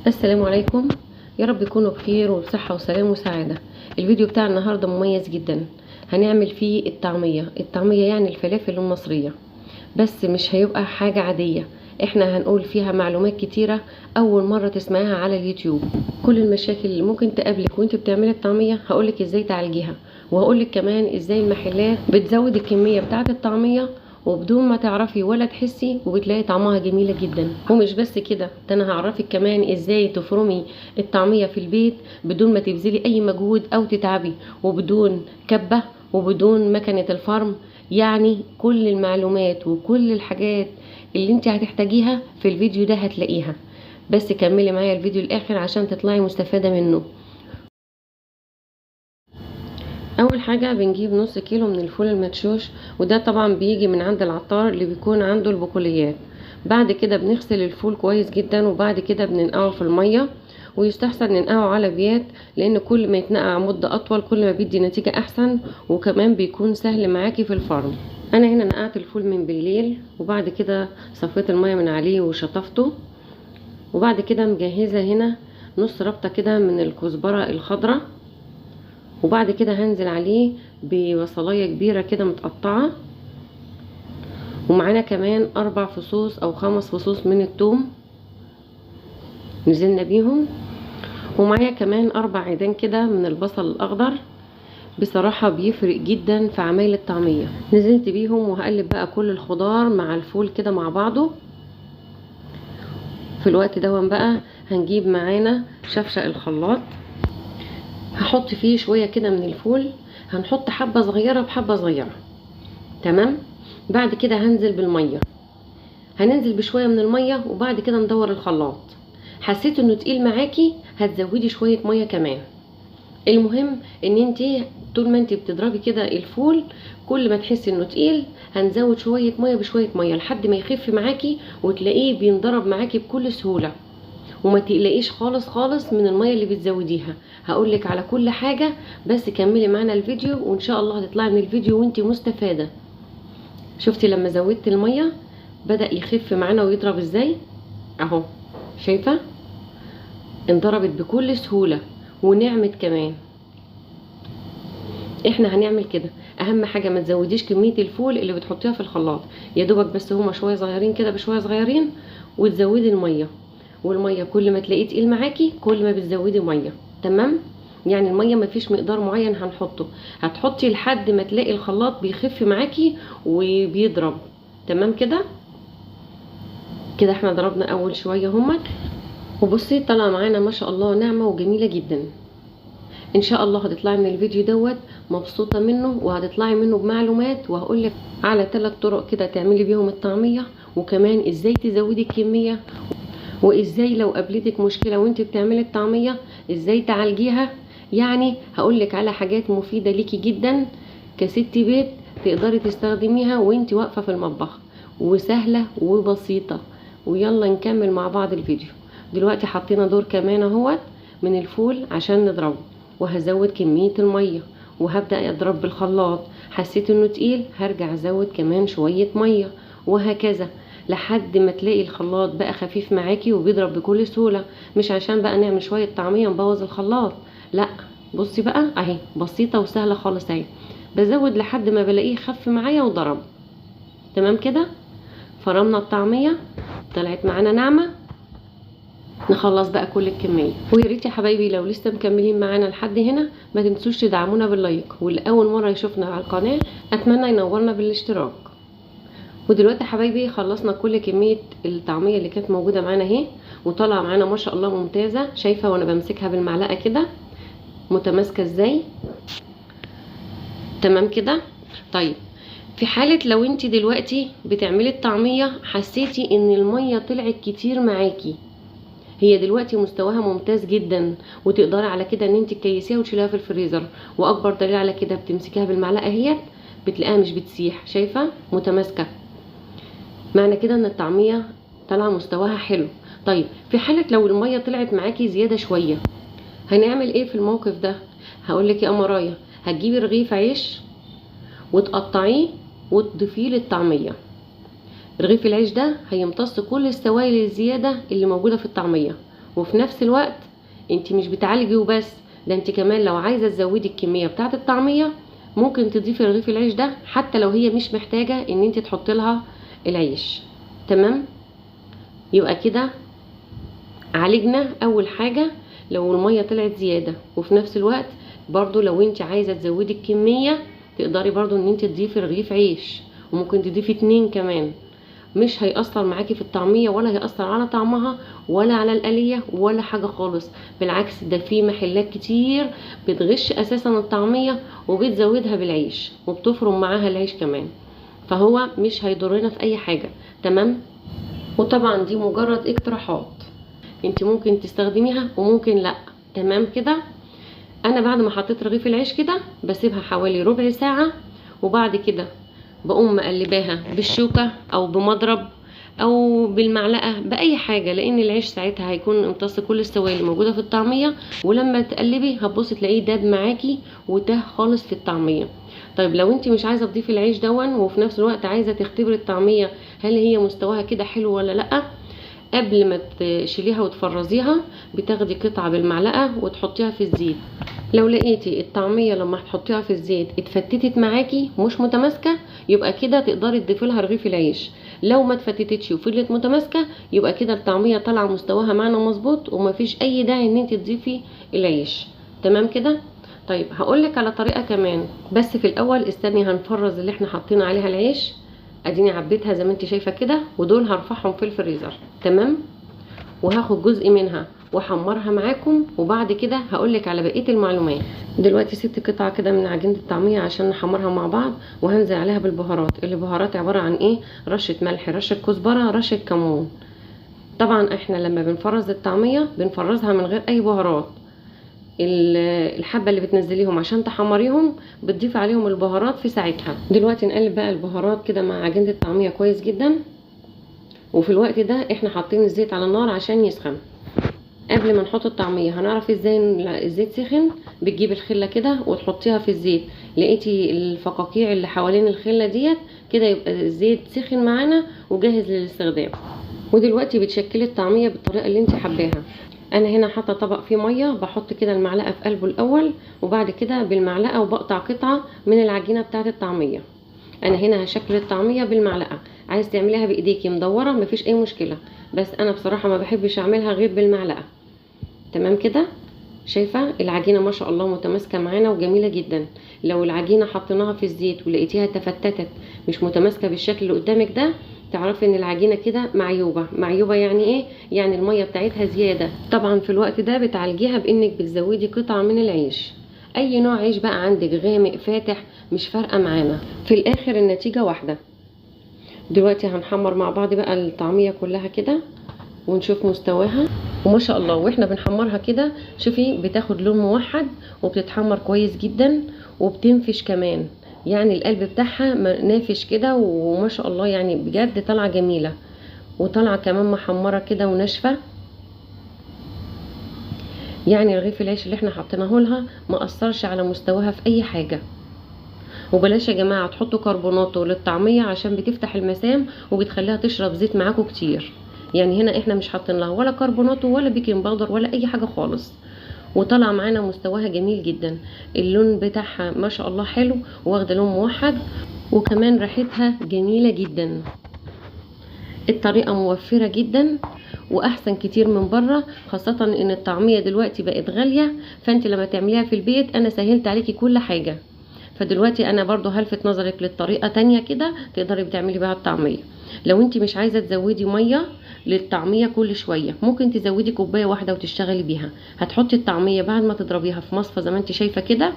السلام عليكم. يا رب يكونوا بخير وبصحة وسلام وسعادة. الفيديو بتاع النهاردة مميز جدا، هنعمل فيه الطعمية يعني الفلافل المصرية، بس مش هيبقى حاجة عادية، احنا هنقول فيها معلومات كتيرة اول مرة تسمعها على اليوتيوب. كل المشاكل اللي ممكن تقابلك وانت بتعملي الطعمية هقولك ازاي تعالجيها، وهقولك كمان ازاي المحلات بتزود الكمية بتاعة الطعمية وبدون ما تعرفي ولا تحسي، وبتلاقي طعمها جميلة جدا. ومش بس كده، ده انا هعرفك كمان ازاي تفرمي الطعمية في البيت بدون ما تبذلي اي مجهود او تتعبي، وبدون كبة وبدون مكنة الفرم. يعني كل المعلومات وكل الحاجات اللي انت هتحتاجيها في الفيديو ده هتلاقيها، بس كملي معايا الفيديو الاخر عشان تطلعي مستفادة منه. اول حاجة بنجيب نص كيلو من الفول المدشوش، وده طبعا بيجي من عند العطار اللي بيكون عنده البقوليات. بعد كده بنغسل الفول كويس جدا، وبعد كده بننقعه في المية، ويستحسن ننقعه على بيات، لان كل ما يتنقع مدة اطول كل ما بيدي نتيجة احسن، وكمان بيكون سهل معاكي في الفرن. انا هنا نقعت الفول من بالليل، وبعد كده صفيت المية من عليه وشطفته، وبعد كده مجهزة هنا نص ربطة كده من الكزبرة الخضراء، وبعد كده هنزل عليه ببصلايه كبيره كده متقطعه، ومعانا كمان 4 فصوص او 5 فصوص من الثوم نزلنا بيهم، ومعايا كمان 4 عيدان كده من البصل الاخضر. بصراحه بيفرق جدا في عمايل الطعميه. نزلت بيهم وهقلب بقى كل الخضار مع الفول كده مع بعضه. في الوقت ده بقى هنجيب معانا شفشق الخلاط، هحط فيه شويه كده من الفول، هنحط حبه صغيره بحبه صغيره. تمام. بعد كده هنزل بالميه، هننزل بشويه من الميه، وبعد كده ندور الخلاط. حسيت انه تقيل معاكي هتزودي شويه ميه كمان. المهم ان انتي طول ما انتي بتضربي كده الفول، كل ما تحسي انه تقيل هنزود شويه ميه بشويه ميه لحد ما يخف معاكي وتلاقيه بينضرب معاكي بكل سهوله. وما تقلقيش خالص خالص من الميه اللي بتزوديها، هقولك على كل حاجه، بس كملي معانا الفيديو وان شاء الله هتطلعي من الفيديو وانتي مستفاده. شفتي لما زودت الميه بدأ يخف معانا ويضرب ازاي اهو؟ شايفه انضربت بكل سهوله ونعمت كمان. احنا هنعمل كده، اهم حاجه ما تزوديش كميه الفول اللي بتحطيها في الخلاط، يا دوبك بس هما شويه صغيرين كده بشويه صغيرين، وتزودي الميه. والميه كل ما تلاقيه تقيل معاكي كل ما بتزودي ميه. تمام. يعني الميه ما فيش مقدار معين هنحطه، هتحطي لحد ما تلاقي الخلاط بيخف معاكي وبيضرب. تمام كده. كده احنا ضربنا اول شويه هما، وبصي طلع معانا ما شاء الله ناعمه وجميله جدا. ان شاء الله هتطلعي من الفيديو دوت مبسوطه منه، وهتطلعي منه بمعلومات، وهقولك على 3 طرق كده تعملي بيهم الطعميه، وكمان ازاي تزودي الكميه، وازاي لو قابلتك مشكله وانت بتعملي الطعميه ازاي تعالجيها. يعني هقولك على حاجات مفيده ليكي جدا كست بيت تقدري تستخدميها وانت واقفه في المطبخ، وسهله وبسيطه. ويلا نكمل مع بعض الفيديو. دلوقتي حطينا دور كمان اهوت من الفول عشان نضربه، وهزود كميه الميه، وهبدا اضرب بالخلاط. حسيت انه تقيل هرجع ازود كمان شويه ميه، وهكذا لحد ما تلاقي الخلاط بقى خفيف معاكي وبيضرب بكل سهوله. مش عشان بقى نعمل شويه طعميه نبوظ الخلاط، لا. بصي بقى اهي بسيطه وسهله خالص اهي، بزود لحد ما بلاقيه خف معايا وضرب. تمام كده. فرمنا الطعميه طلعت معانا ناعمه، نخلص بقى كل الكميه. ويا ريت يا حبايبي لو لسه مكملين معانا لحد هنا ما تنسوش تدعمونا باللايك، واللي اول مره يشوفنا على القناه اتمنى ينورنا بالاشتراك. ودلوقتي يا حبايبي خلصنا كل كميه الطعميه اللي كانت موجوده معانا اهي، وطلع معانا ما شاء الله ممتازه. شايفه وانا بمسكها بالمعلقه كده متماسكه ازاي؟ تمام كده. طيب في حاله لو انت دلوقتي بتعملي الطعميه حسيتي ان الميه طلعت كتير معاكي، هي دلوقتي مستواها ممتاز جدا، وتقدري على كده ان انت تكيسيها وتشيليها في الفريزر. واكبر دليل على كده بتمسكيها بالمعلقه اهيت بتلاقيها مش بتسيح، شايفه متماسكه، معنى كده ان الطعميه طالعه مستواها حلو. طيب في حاله لو الميه طلعت معاكي زياده شويه هنعمل ايه في الموقف ده؟ هقولك يا امرايه، هتجيبي رغيف عيش وتقطعيه وتضيفيه للطعميه. رغيف العيش ده هيمتص كل السوائل الزياده اللي موجوده في الطعميه، وفي نفس الوقت انت مش بتعالجي وبس، ده انت كمان لو عايزه تزودي الكميه بتاعه الطعميه ممكن تضيفي رغيف العيش ده حتى لو هي مش محتاجه ان انت تحطي لها العيش. تمام، يبقى كده عالجنا اول حاجه لو الميه طلعت زياده. وفي نفس الوقت برضو لو انت عايزه تزودي الكميه تقدري برضو ان انت تضيفي رغيف عيش، وممكن تضيفي 2 كمان، مش هيأثر معاكي في الطعمية ولا هيأثر على طعمها ولا على الآلية ولا حاجة خالص. بالعكس ده في محلات كتير بتغش أساسا الطعمية وبتزودها بالعيش وبتفرم معاها العيش كمان، فهو مش هيضرنا في أي حاجة. تمام، وطبعا دي مجرد اقتراحات انت ممكن تستخدميها وممكن لا. تمام كده، انا بعد ما حطيت رغيف العيش كده بسيبها حوالي ربع ساعة، وبعد كده بقوم مقلباها بالشوكة او بمضرب او بالمعلقة باي حاجة، لان العيش ساعتها هيكون امتص كل السوائل اللي موجودة في الطعمية، ولما تقلبي هتبصي تلاقيه داب معاكي وتاه خالص في الطعمية. طيب لو انت مش عايزة تضيفي العيش دون وفي نفس الوقت عايزة تختبري الطعمية هل هي مستواها كده حلو ولا لا، قبل ما تشيليها وتفرزيها بتاخدي قطعة بالمعلقة وتحطيها في الزيت. لو لقيتي الطعمية لما تحطيها في الزيت اتفتتت معاكي مش متماسكة يبقى كده تقدري تضيفي لها رغيف العيش. لو ما اتفتتتش وفضلت متماسكة يبقى كده الطعمية طالعة مستواها معانا مظبوط ومفيش اي داعي ان انت تضيفي العيش. تمام كده. طيب هقولك على طريقة كمان، بس في الاول استني هنفرز اللي احنا حاطين عليها العيش. اديني عبيتها زي ما انت شايفه كده، ودول هرفعهم في الفريزر. تمام، وهاخد جزء منها واحمرها معاكم، وبعد كده هقولك على بقيه المعلومات. دلوقتي 6 قطع كده من عجينه الطعميه عشان نحمرها مع بعض، وهنزل عليها بالبهارات. البهارات عباره عن ايه؟ رشه ملح، رشه كزبره، رشه كمون. طبعا احنا لما بنفرز الطعميه بنفرزها من غير اي بهارات. الحبه اللي بتنزليهم عشان تحمريهم بتضيف عليهم البهارات في ساعتها. دلوقتي نقلب بقى البهارات كده مع عجينه الطعميه كويس جدا، وفي الوقت ده احنا حاطين الزيت على النار عشان يسخن. قبل ما نحط الطعميه هنعرف ازاي الزيت سخن. بتجيب الخله كده وتحطيها في الزيت، لقيتي الفقاقيع اللي حوالين الخله ديت كده يبقى الزيت سخن معانا وجاهز للاستخدام. ودلوقتي بتشكلي الطعميه بالطريقه اللي انت حباها. انا هنا حاطه طبق فيه ميه، بحط كده المعلقه في قلبه الاول وبعد كده بالمعلقه وبقطع قطعه من العجينه بتاعه الطعميه. انا هنا هشكل الطعميه بالمعلقه، عايز تعمليها بايديكي مدوره مفيش اي مشكله، بس انا بصراحه ما بحبش اعملها غير بالمعلقه. تمام كده. شايفه العجينه ما شاء الله متماسكه معانا وجميله جدا. لو العجينه حطيناها في الزيت ولقيتيها تفتتت مش متماسكه بالشكل اللي قدامك ده تعرفي ان العجينه كده معيوبه. معيوبه يعني ايه؟ يعني الميه بتاعتها زياده. طبعا في الوقت ده بتعالجيها بانك بتزودي قطعه من العيش، اي نوع عيش بقى عندك، غامق فاتح مش فارقه معانا، في الاخر النتيجه واحده. دلوقتي هنحمر مع بعض بقى الطعميه كلها كده ونشوف مستواها. وما شاء الله واحنا بنحمرها كده شوفي بتاخد لون موحد وبتتحمر كويس جدا وبتنفش كمان، يعني القلب بتاعها نافش كده وما شاء الله، يعني بجد طالعه جميله وطالعه كمان محمره كده وناشفه. يعني رغيف العيش اللي احنا حاطيناه لها ما اثرش على مستواها في اي حاجه. وبلاش يا جماعه تحطوا كربوناتو للطعميه عشان بتفتح المسام وبتخليها تشرب زيت معاكم كتير. يعني هنا احنا مش حاطين لها ولا كربوناتو ولا بيكنج باودر ولا اي حاجه خالص، وطلع معانا مستواها جميل جدا. اللون بتاعها ما شاء الله حلو واخده لون موحد، وكمان ريحتها جميله جدا. الطريقه موفره جدا واحسن كتير من بره، خاصه ان الطعميه دلوقتي بقت غاليه، فانت لما تعمليها في البيت انا سهلت عليكي كل حاجه. فدلوقتي انا برضو هلفت نظرك للطريقه تانية كده تقدري بتعملي بيها الطعميه. لو انت مش عايزه تزودي ميه للطعميه كل شويه ممكن تزودي كوبايه واحده وتشتغلي بيها. هتحطي الطعميه بعد ما تضربيها في مصفى زي ما انت شايفه كده،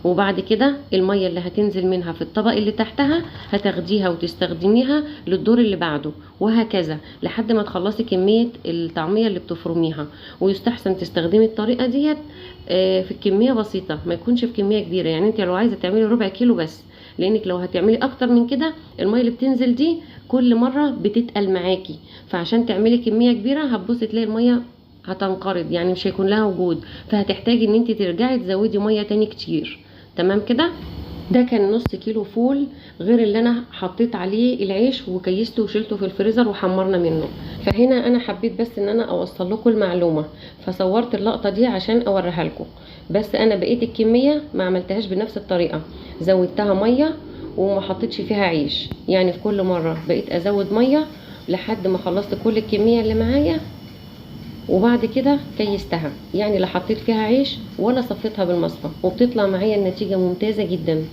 وبعد كده الميه اللي هتنزل منها في الطبق اللي تحتها هتاخديها وتستخدميها للدور اللي بعده، وهكذا لحد ما تخلصي كميه الطعميه اللي بتفرميها. ويستحسن تستخدمي الطريقه ديت في كميه بسيطه، ما يكونش في كميه كبيره. يعني انت لو عايزه تعملي ربع كيلو بس، لانك لو هتعملي اكتر من كده الميه اللي بتنزل دي كل مره بتتقل معاكي، فعشان تعملي كميه كبيره هتبصي تلاقي الميه هتنقرض، يعني مش هيكون لها وجود، فهتحتاجي ان انت ترجعي تزودي ميه تاني كتير. تمام كده. ده كان نص كيلو فول غير اللي انا حطيت عليه العيش وكيسته وشلته في الفريزر وحمرنا منه. فهنا انا حبيت بس ان انا اوصل لكم المعلومه، فصورت اللقطه دي عشان اوريها لكم. بس انا بقيت الكميه ما عملتهاش بنفس الطريقه، زودتها ميه وما حطيتش فيها عيش. يعني في كل مره بقيت ازود ميه لحد ما خلصت كل الكميه اللي معايا، وبعد كده كيستها. يعني لا حطيت فيها عيش ولا صفيتها بالمصفى، وبتطلع معايا النتيجه ممتازه جدا.